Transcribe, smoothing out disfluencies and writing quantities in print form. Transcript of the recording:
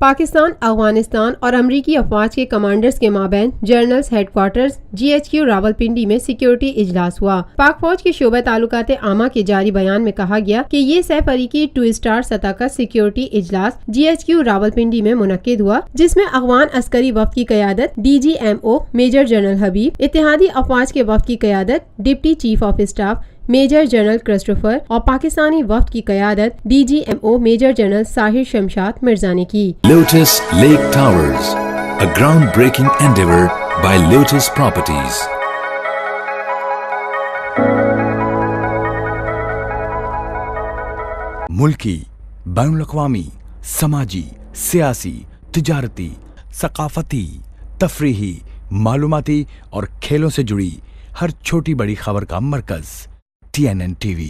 پاکستان، افغانستان اور امریکی افواج کے کمانڈرز کے مابین generals headquarters GHQ Rawalpindi میں سیکیورٹی اجلاس ہوا۔ پاک فوج کے شعبہ تعلقات عامہ کے جاری بیان میں کہا گیا کہ یہ سہ فریقی 2 اسٹار سطح کا سیکیورٹی اجلاس GHQ راولپنڈی میں منعقد ہوا، جس میں افغان عسکری وفد کی قیادت DGMO میجر جنرل حبیب، اتحادی افواج کے وفد کی قیادت deputy chief of staff major general Christopher اور پاکستانی وفد کی قیادت DGMO major general Sahir Shamshad Mirza نے کی۔ Lotus Lake Towers, a groundbreaking endeavor by Lotus Properties. ملکی، بین الاقوامی، سماجی، سیاسی، تجارتی، ثقافتی، تفریحی، معلوماتی اور کھیلوں سے جڑی ہر چھوٹی بڑی خبر کا مرکز TNN TV